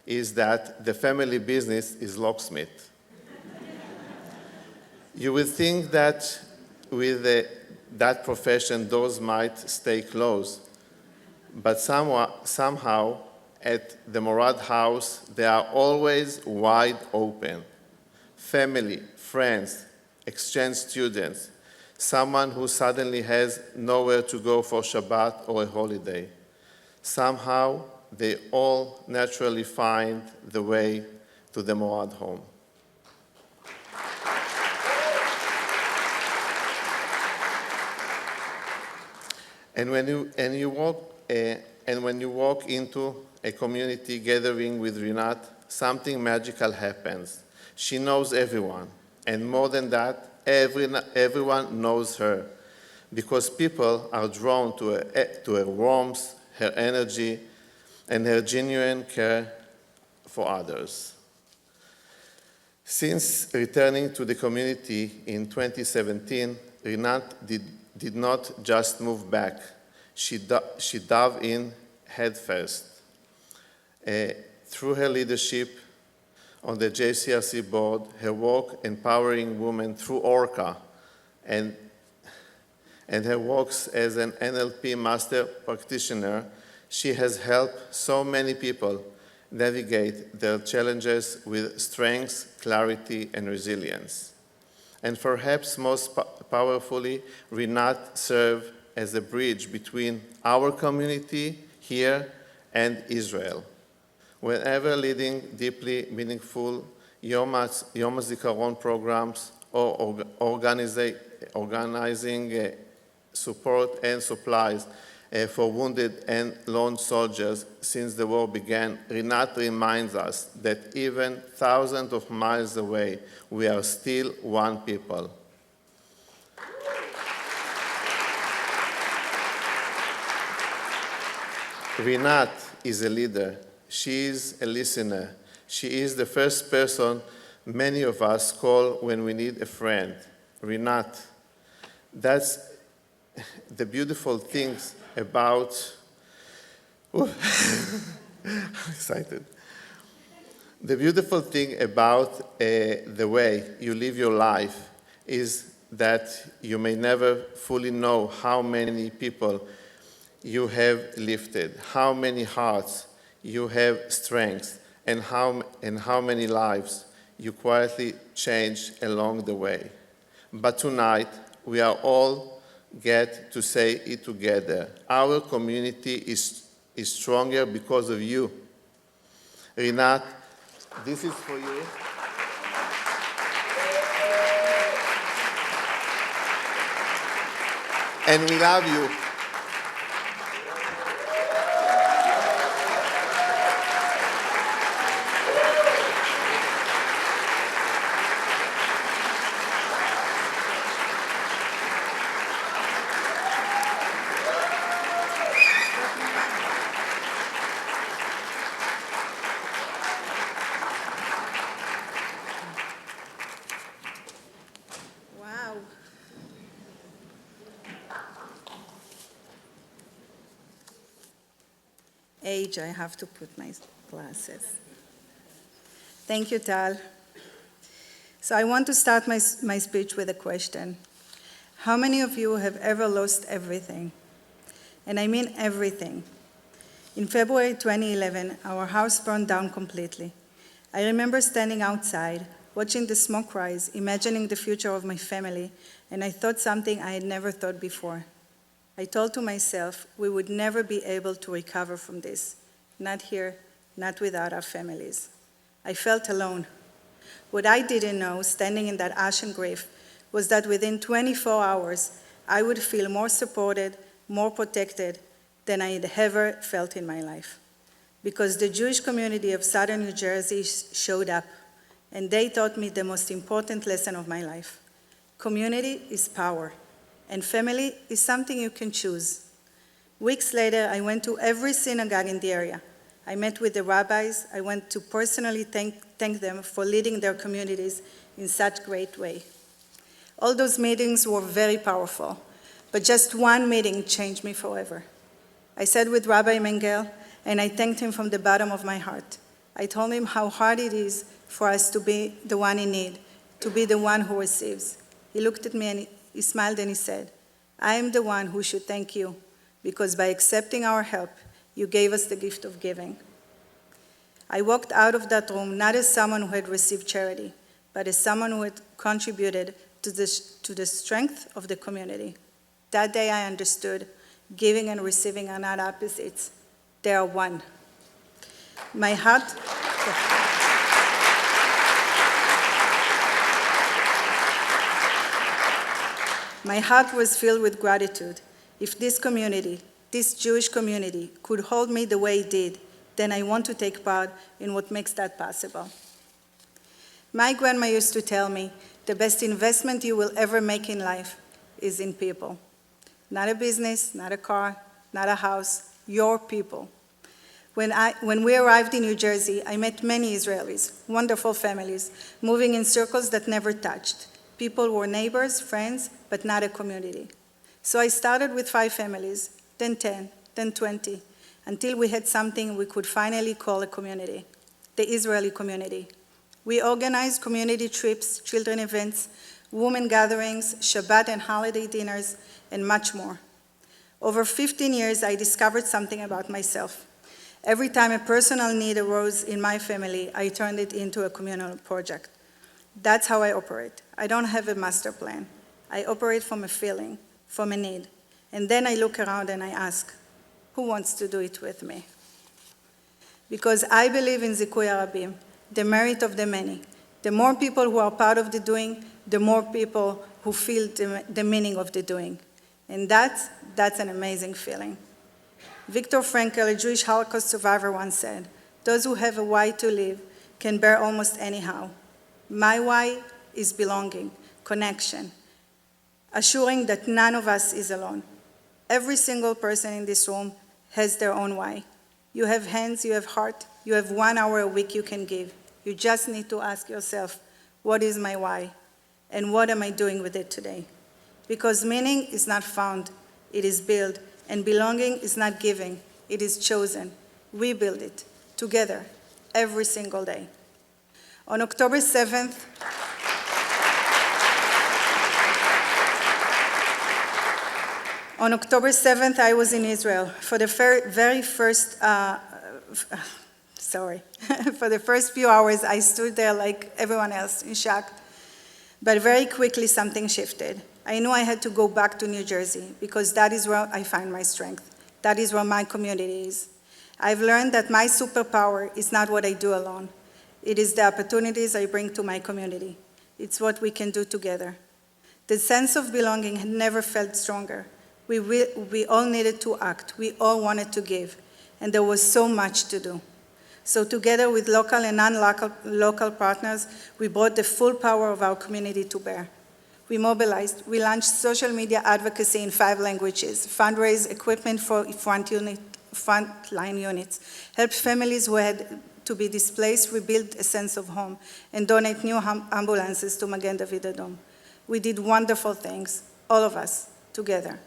is that the family business is locksmith. You would think that with that profession, doors might stay closed. But somehow, at the Morad house, they are always wide open. Family, friends, exchange students, someone who suddenly has nowhere to go for Shabbat or a holiday. Somehow, they all naturally find the way to the Moad home. And when you walk into a community gathering with Rinat, something magical happens. She knows everyone, and more than that, everyone knows her, because people are drawn to her warmth, her energy, and her genuine care for others. Since returning to the community in 2017, Rinat did not just move back. She dove in headfirst. Through her leadership on the JCRC board, her work empowering women through ORCA, and her works as an NLP master practitioner, she has helped so many people navigate their challenges with strength, clarity, and resilience. And perhaps most powerfully, Rinat served as a bridge between our community here and Israel. Whenever leading deeply meaningful Yom HaZikaron programs or organizing support and supplies for wounded and lone soldiers since the war began, Rinat reminds us that even thousands of miles away, we are still one people. Rinat is a leader. She is a listener. She is the first person many of us call when we need a friend. Rinat. That's the beautiful things about, I'm excited. The beautiful thing about the way you live your life is that you may never fully know how many people you have lifted, how many hearts you have strength, and how many lives you quietly changed along the way. But tonight, we are all get to say it together. Our community is stronger because of you. Rinat, this is for you. And we love you. Wow. Age, I have to put my glasses. Thank you, Tal. So I want to start my speech with a question. How many of you have ever lost everything? And I mean everything. In February 2011, our house burned down completely. I remember standing outside, watching the smoke rise, imagining the future of my family, and I thought something I had never thought before. I told to myself we would never be able to recover from this, not here, not without our families. I felt alone. What I didn't know, standing in that ashen grave, was that within 24 hours, I would feel more supported, more protected than I had ever felt in my life. Because the Jewish community of Southern New Jersey showed up, and they taught me the most important lesson of my life. Community is power, and family is something you can choose. Weeks later, I went to every synagogue in the area. I met with the rabbis. I went to personally thank them for leading their communities in such great way. All those meetings were very powerful, but just one meeting changed me forever. I sat with Rabbi Mengel, and I thanked him from the bottom of my heart. I told him how hard it is for us to be the one in need, to be the one who receives. He looked at me and he smiled and he said, I am the one who should thank you, because by accepting our help, you gave us the gift of giving. I walked out of that room not as someone who had received charity, but as someone who had contributed to the strength of the community. That day I understood giving and receiving are not opposites. They are one. My heart, my heart was filled with gratitude. If this community, this Jewish community, could hold me the way it did, then I want to take part in what makes that possible. My grandma used to tell me, the best investment you will ever make in life is in people. Not a business, not a car, not a house, your people. When we arrived in New Jersey, I met many Israelis, wonderful families, moving in circles that never touched. People were neighbors, friends, but not a community. So I started with 5 families, then 10, then 20, until we had something we could finally call a community, the Israeli community. We organized community trips, children events, women gatherings, Shabbat and holiday dinners, and much more. Over 15 years, I discovered something about myself. Every time a personal need arose in my family, I turned it into a communal project. That's how I operate. I don't have a master plan. I operate from a feeling, from a need. And then I look around and I ask, who wants to do it with me? Because I believe in Zikui Arabim, the merit of the many. The more people who are part of the doing, the more people who feel the meaning of the doing. And that's an amazing feeling. Viktor Frankl, a Jewish Holocaust survivor, once said, those who have a why to live can bear almost anyhow. My why is belonging, connection, assuring that none of us is alone. Every single person in this room has their own why. You have hands, you have heart, you have 1 hour a week you can give. You just need to ask yourself, what is my why? And what am I doing with it today? Because meaning is not found, it is built. And belonging is not giving, it is chosen. We build it together every single day. On October 7th, I was in Israel for the very first, for the first few hours, I stood there like everyone else in shock. But very quickly, something shifted. I knew I had to go back to New Jersey because that is where I find my strength. That is where my community is. I've learned that my superpower is not what I do alone. It is the opportunities I bring to my community. It's what we can do together. The sense of belonging had never felt stronger. We all needed to act. We all wanted to give. And there was so much to do. So together with local and non-local partners, we brought the full power of our community to bear. We mobilized, we launched social media advocacy in 5 languages, fundraised equipment for frontline units, helped families who had to be displaced rebuild a sense of home, and donate new ambulances to Magen David Adom. We did wonderful things, all of us, together.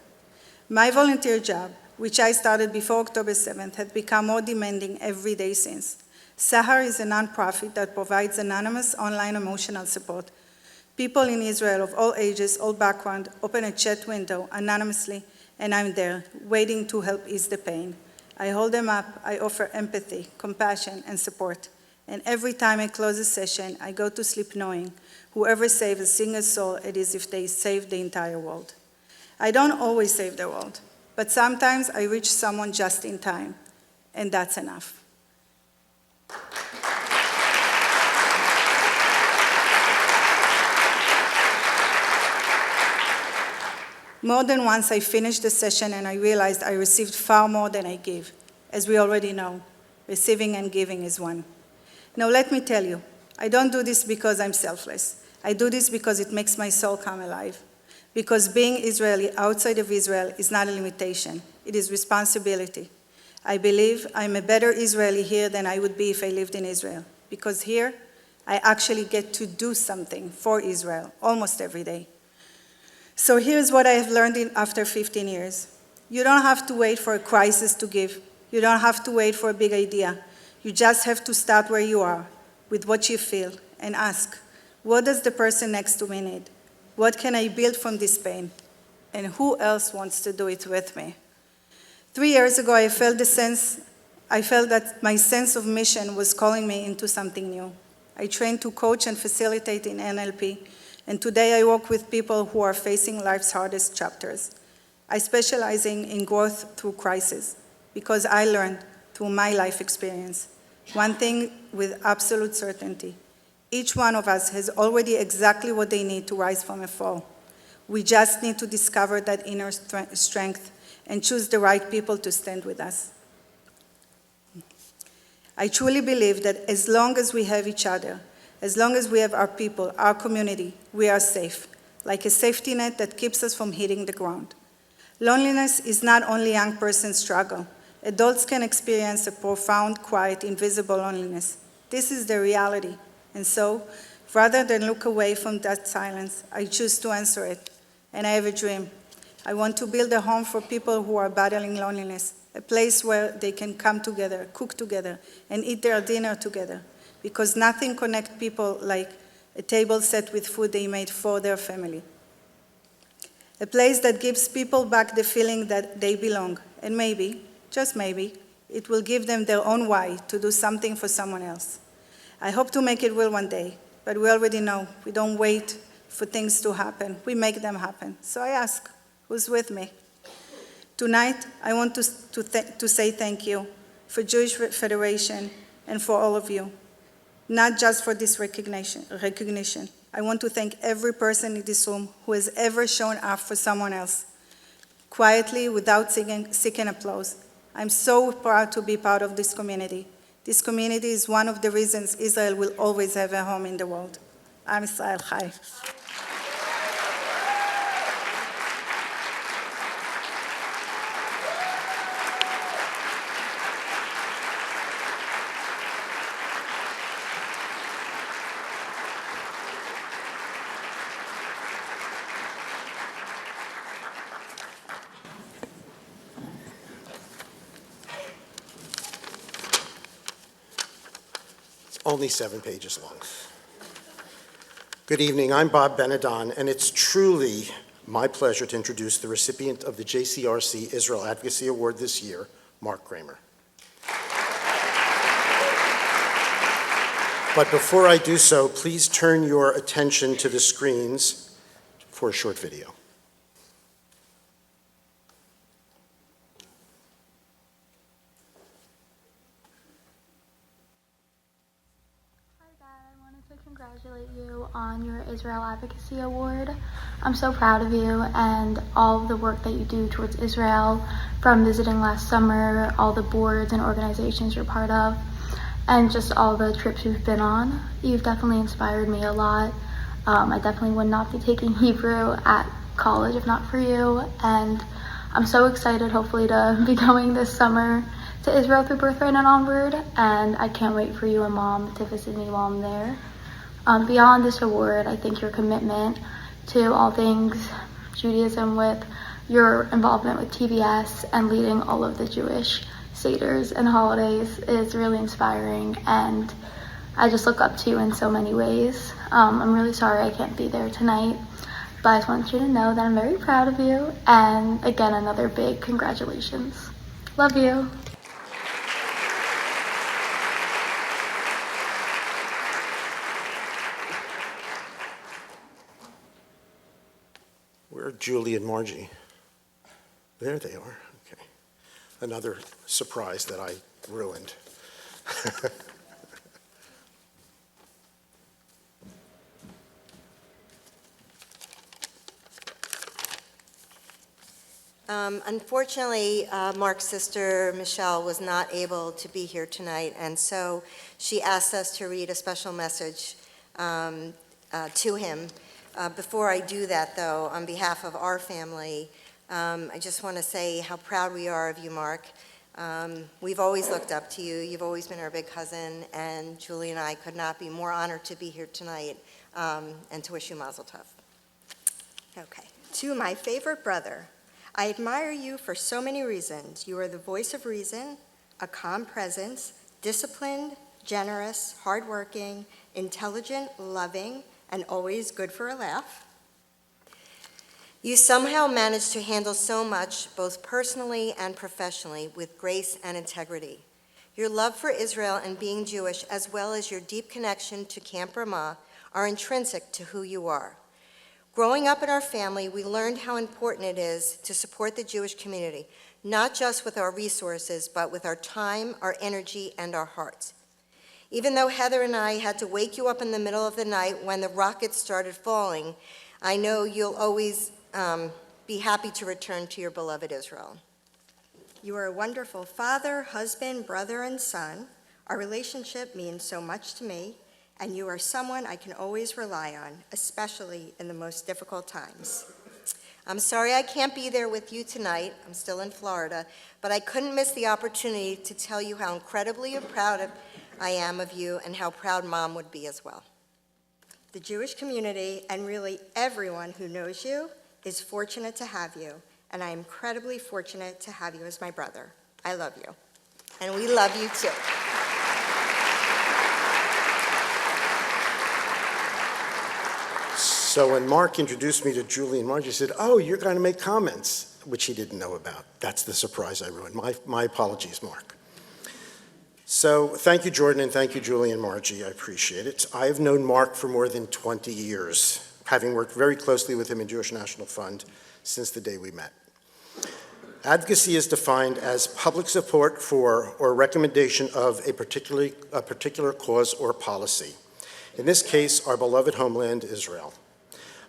My volunteer job, which I started before October 7th, had become more demanding every day since. Sahar is a nonprofit that provides anonymous online emotional support. People in Israel of all ages, all backgrounds, open a chat window anonymously, and I'm there, waiting to help ease the pain. I hold them up, I offer empathy, compassion, and support. And every time I close a session, I go to sleep knowing whoever saves a single soul, it is if they save the entire world. I don't always save the world, but sometimes I reach someone just in time, and that's enough. More than once, I finished the session and I realized I received far more than I gave. As we already know, receiving and giving is one. Now, let me tell you, I don't do this because I'm selfless. I do this because it makes my soul come alive. Because being Israeli outside of Israel is not a limitation, it is responsibility. I believe I'm a better Israeli here than I would be if I lived in Israel. Because here, I actually get to do something for Israel almost every day. So here's what I have learned after 15 years. You don't have to wait for a crisis to give. You don't have to wait for a big idea. You just have to start where you are, with what you feel, and ask, what does the person next to me need? What can I build from this pain? And who else wants to do it with me? 3 years ago, I felt that my sense of mission was calling me into something new. I trained to coach and facilitate in NLP, and today I work with people who are facing life's hardest chapters. I specialize in growth through crisis because I learned through my life experience. One thing with absolute certainty: each one of us has already exactly what they need to rise from a fall. We just need to discover that inner strength and choose the right people to stand with us. I truly believe that as long as we have each other, as long as we have our people, our community, we are safe, like a safety net that keeps us from hitting the ground. Loneliness is not only a young person's struggle. Adults can experience a profound, quiet, invisible loneliness. This is the reality. And so, rather than look away from that silence, I choose to answer it. And I have a dream. I want to build a home for people who are battling loneliness, a place where they can come together, cook together, and eat their dinner together. Because nothing connects people like a table set with food they made for their family. A place that gives people back the feeling that they belong. And maybe, just maybe, it will give them their own why to do something for someone else. I hope to make it real one day, but we already know we don't wait for things to happen. We make them happen. So I ask, who's with me? Tonight, I want to say thank you for Jewish Federation and for all of you, not just for this recognition. I want to thank every person in this room who has ever shown up for someone else, quietly, without seeking applause. I'm so proud to be part of this community. This community is one of the reasons Israel will always have a home in the world. Am Israel Chai. Only 7 pages long. Good evening, I'm Bob Benedon, and it's truly my pleasure to introduce the recipient of the JCRC Israel Advocacy Award this year, Mark Kramer. But before I do so, please turn your attention to the screens for a short video. Congratulate you on your Israel Advocacy Award. I'm so proud of you and all of the work that you do towards Israel, from visiting last summer, all the boards and organizations you're part of, and just all the trips you've been on. You've definitely inspired me a lot. I definitely would not be taking Hebrew at college if not for you, and I'm so excited hopefully to be going this summer to Israel through Birthright and onward, and I can't wait for you and Mom to visit me while I'm there. Beyond this award, I think your commitment to all things Judaism with your involvement with TBS and leading all of the Jewish seders and holidays is really inspiring, and I just look up to you in so many ways. I'm really sorry I can't be there tonight, but I just want you to know that I'm very proud of you, and again, another big congratulations. Love you. Where are Julie and Margie? There they are. Okay. Another surprise that I ruined. Unfortunately, Mark's sister, Michelle, was not able to be here tonight, and so she asked us to read a special message to him. Before I do that, though, on behalf of our family, I just want to say how proud we are of you, Mark. We've always looked up to you. You've always been our big cousin, and Julie and I could not be more honored to be here tonight and to wish you mazel tov. Okay. To my favorite brother, I admire you for so many reasons. You are the voice of reason, a calm presence, disciplined, generous, hardworking, intelligent, loving, and always good for a laugh. You somehow manage to handle so much, both personally and professionally, with grace and integrity. Your love for Israel and being Jewish, as well as your deep connection to Camp Ramah, are intrinsic to who you are. Growing up in our family, we learned how important it is to support the Jewish community, not just with our resources, but with our time, our energy, and our hearts. Even though Heather and I had to wake you up in the middle of the night when the rockets started falling, I know you'll always be happy to return to your beloved Israel. You are a wonderful father, husband, brother, and son. Our relationship means so much to me, and you are someone I can always rely on, especially in the most difficult times. I'm sorry I can't be there with you tonight. I'm still in Florida, but I couldn't miss the opportunity to tell you how incredibly proud I am of you and how proud Mom would be as well. The Jewish community, and really everyone who knows you, is fortunate to have you, and I am incredibly fortunate to have you as my brother. I love you, and we love you too. So when Mark introduced me to Julie and Margie, he said, "Oh, you're going to make comments," which he didn't know about. That's the surprise I ruined. My apologies, Mark. So thank you, Jordan, and thank you, Julie and Margie. I appreciate it. I have known Mark for more than 20 years, having worked very closely with him in Jewish National Fund since the day we met. Advocacy is defined as public support for or recommendation of a particular cause or policy. In this case, our beloved homeland, Israel.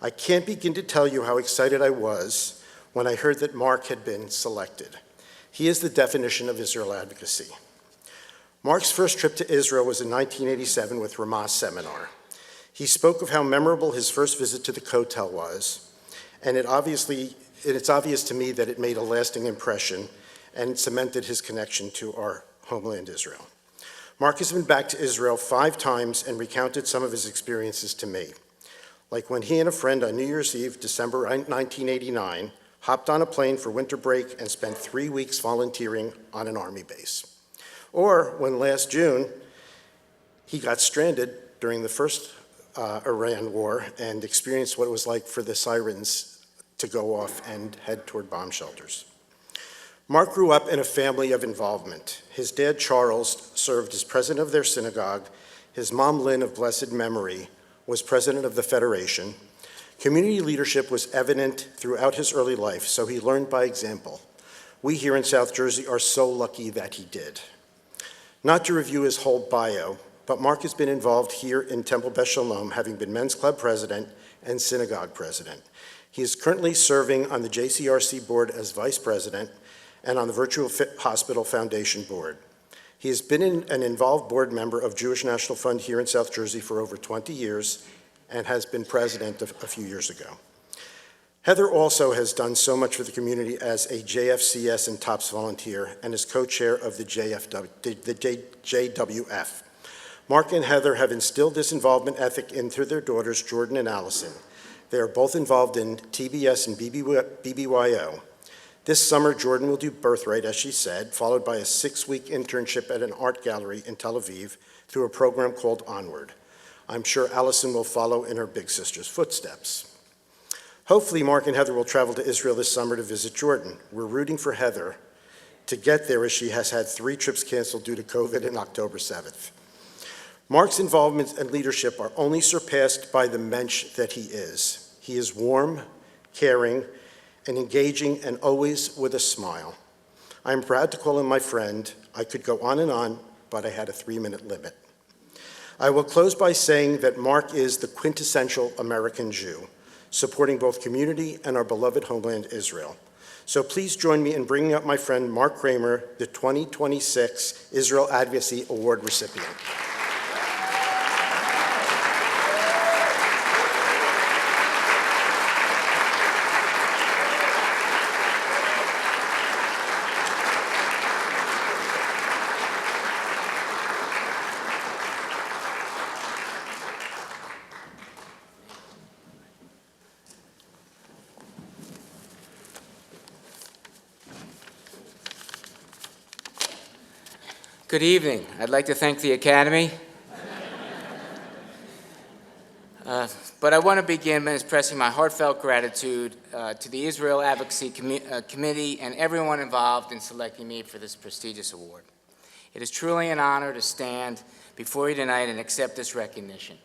I can't begin to tell you how excited I was when I heard that Mark had been selected. He is the definition of Israel advocacy. Mark's first trip to Israel was in 1987 with Ramah's seminar. He spoke of how memorable his first visit to the Kotel was, and it's obvious to me that it made a lasting impression and cemented his connection to our homeland, Israel. Mark has been back to Israel 5 times and recounted some of his experiences to me, like when he and a friend on New Year's Eve, December 1989, hopped on a plane for winter break and spent 3 weeks volunteering on an army base. Or when last June, he got stranded during the first Iran war and experienced what it was like for the sirens to go off and head toward bomb shelters. Mark grew up in a family of involvement. His dad, Charles, served as president of their synagogue. His mom, Lynn, of blessed memory, was president of the Federation. Community leadership was evident throughout his early life, so he learned by example. We here in South Jersey are so lucky that he did. Not to review his whole bio, but Mark has been involved here in Temple Beth Shalom, having been Men's Club president and synagogue president. He is currently serving on the JCRC board as vice president and on the Virtual Fit Hospital Foundation board. He has been an involved board member of Jewish National Fund here in South Jersey for over 20 years and has been president a few years ago. Heather also has done so much for the community as a JFCS and TOPS volunteer and is co-chair of the JWF. Mark and Heather have instilled this involvement ethic into their daughters, Jordan and Allison. They are both involved in TBS and BBYO. This summer, Jordan will do Birthright, as she said, followed by a 6-week internship at an art gallery in Tel Aviv through a program called Onward. I'm sure Allison will follow in her big sister's footsteps. Hopefully, Mark and Heather will travel to Israel this summer to visit Jordan. We're rooting for Heather to get there, as she has had 3 trips canceled due to COVID on October 7th. Mark's involvement and leadership are only surpassed by the mensch that he is. He is warm, caring, and engaging, and always with a smile. I'm proud to call him my friend. I could go on, but I had a 3-minute limit. I will close by saying that Mark is the quintessential American Jew, supporting both community and our beloved homeland, Israel. So please join me in bringing up my friend Mark Kramer, the 2026 Israel Advocacy Award recipient. Good evening. I'd like to thank the Academy. But I want to begin by expressing my heartfelt gratitude to the Israel Advocacy Committee and everyone involved in selecting me for this prestigious award. It is truly an honor to stand before you tonight and accept this recognition.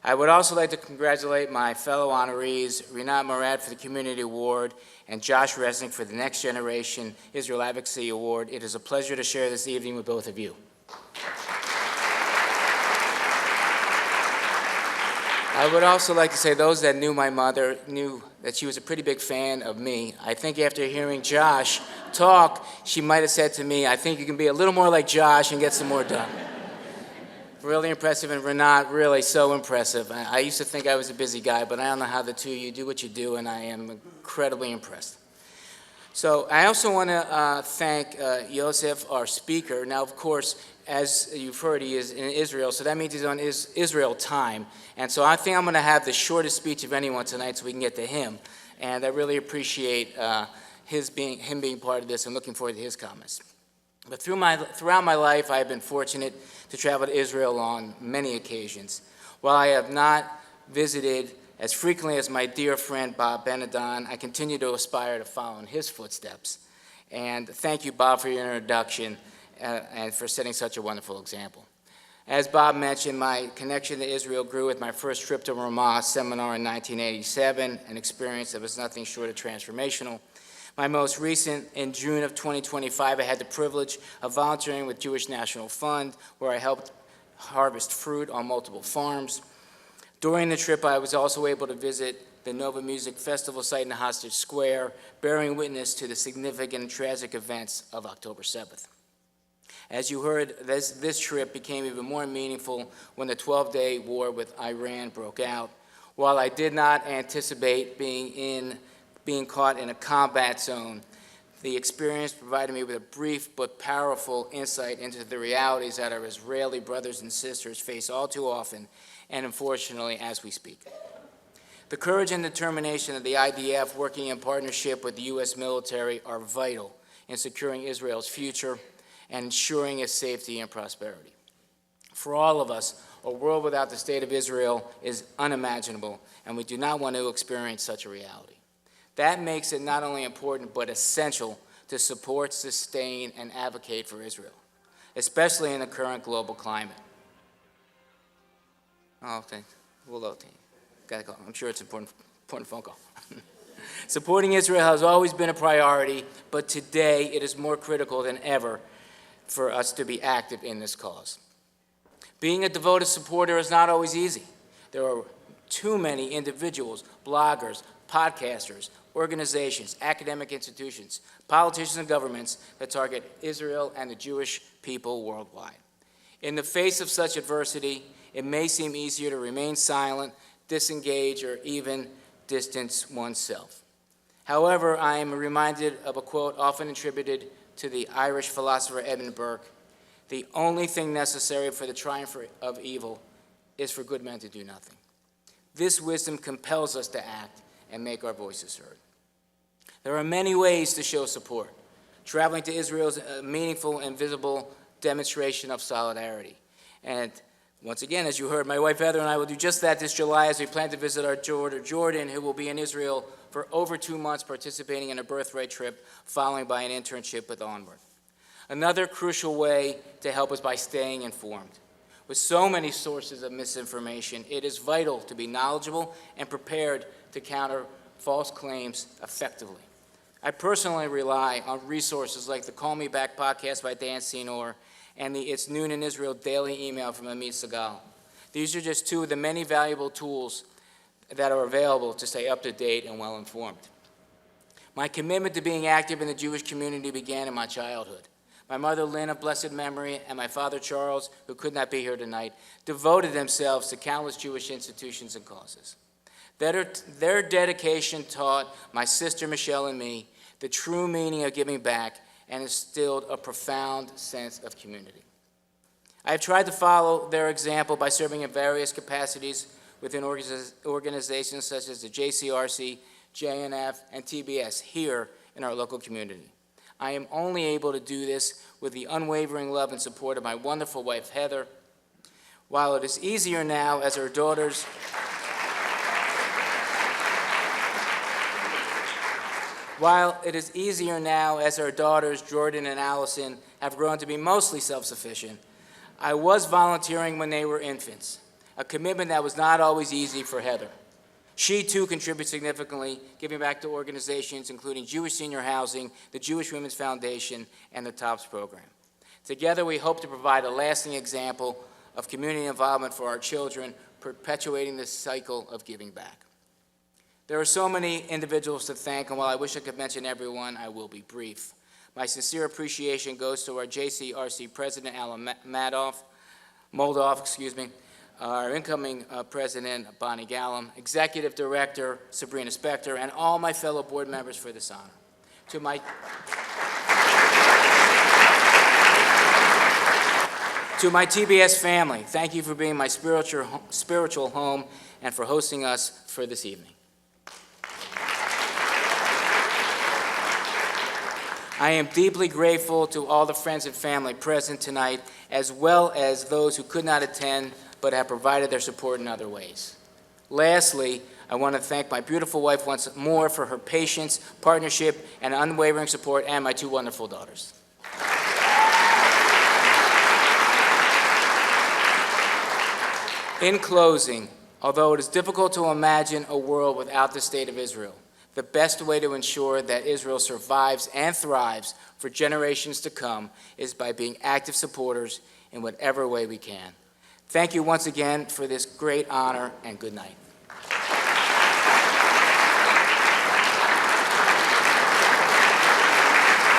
I would also like to congratulate my fellow honorees, Rinat Morad for the Community Award and Josh Resnick for the Next Generation Israel Advocacy Award. It is a pleasure to share this evening with both of you. I would also like to say those that knew my mother knew that she was a pretty big fan of me. I think after hearing Josh talk, she might have said to me, I think you can be a little more like Josh and get some more done. Really impressive, and Renat, really so impressive. I used to think I was a busy guy, but I don't know how the two of you do what you do, and I am incredibly impressed. So I also want to thank Yosef, our speaker. Now, of course, as you've heard, he is in Israel, so that means he's on Israel time. And so I think I'm going to have the shortest speech of anyone tonight so we can get to him. And I really appreciate him being part of this and looking forward to his comments. But throughout my life, I have been fortunate to travel to Israel on many occasions. While I have not visited as frequently as my dear friend Bob Benedon, I continue to aspire to follow in his footsteps. And thank you, Bob, for your introduction and for setting such a wonderful example. As Bob mentioned, my connection to Israel grew with my first trip to Ramah seminar in 1987, an experience that was nothing short of transformational. My most recent, in June of 2025, I had the privilege of volunteering with Jewish National Fund, where I helped harvest fruit on multiple farms. During the trip, I was also able to visit the Nova Music Festival site in Hostage Square, bearing witness to the significant and tragic events of October 7th. As you heard, this trip became even more meaningful when the 12-day war with Iran broke out. While I did not anticipate being caught in a combat zone, the experience provided me with a brief but powerful insight into the realities that our Israeli brothers and sisters face all too often, and unfortunately, as we speak. The courage and determination of the IDF, working in partnership with the U.S. military, are vital in securing Israel's future and ensuring its safety and prosperity. For all of us, a world without the State of Israel is unimaginable, and we do not want to experience such a reality. That makes it not only important, but essential to support, sustain, and advocate for Israel, especially in the current global climate. Oh, thanks. We'll go. Gotta go. I'm sure it's an important phone call. Supporting Israel has always been a priority, but today it is more critical than ever for us to be active in this cause. Being a devoted supporter is not always easy. There are too many individuals, bloggers, podcasters, organizations, academic institutions, politicians, and governments that target Israel and the Jewish people worldwide. In the face of such adversity, it may seem easier to remain silent, disengage, or even distance oneself. However, I am reminded of a quote often attributed to the Irish philosopher Edmund Burke: "The only thing necessary for the triumph of evil is for good men to do nothing." This wisdom compels us to act and make our voices heard. There are many ways to show support. Traveling to Israel is a meaningful and visible demonstration of solidarity. And once again, as you heard, my wife Heather and I will do just that this July as we plan to visit our daughter Jordan, who will be in Israel for over 2 months, participating in a birthright trip, following by an internship with Onward. Another crucial way to help is by staying informed. With so many sources of misinformation, it is vital to be knowledgeable and prepared to counter false claims effectively. I personally rely on resources like the Call Me Back podcast by Dan Senor and the It's Noon in Israel daily email from Amit Segal. These are just two of the many valuable tools that are available to stay up to date and well informed. My commitment to being active in the Jewish community began in my childhood. My mother, Lynn, of blessed memory, and my father, Charles, who could not be here tonight, devoted themselves to countless Jewish institutions and causes. Their dedication taught my sister, Michelle, and me the true meaning of giving back and instilled a profound sense of community. I have tried to follow their example by serving in various capacities within organizations such as the JCRC, JNF, and TBS here in our local community. I am only able to do this with the unwavering love and support of my wonderful wife, Heather. While it is easier now as our daughters Jordan and Allison, have grown to be mostly self-sufficient, I was volunteering when they were infants, a commitment that was not always easy for Heather. She, too, contributes significantly, giving back to organizations including Jewish Senior Housing, the Jewish Women's Foundation, and the TOPS program. Together, we hope to provide a lasting example of community involvement for our children, perpetuating this cycle of giving back. There are so many individuals to thank, and while I wish I could mention everyone, I will be brief. My sincere appreciation goes to our JCRC President, Alan Moldoff, our incoming President, Bonnie Gallum, Executive Director, Sabrina Spector, and all my fellow board members for this honor. To my TBS family, thank you for being my spiritual home and for hosting us for this evening. I am deeply grateful to all the friends and family present tonight, as well as those who could not attend but have provided their support in other ways. Lastly, I want to thank my beautiful wife once more for her patience, partnership, and unwavering support, and my two wonderful daughters. In closing, although it is difficult to imagine a world without the State of Israel, the best way to ensure that Israel survives and thrives for generations to come is by being active supporters in whatever way we can. Thank you once again for this great honor, and good night.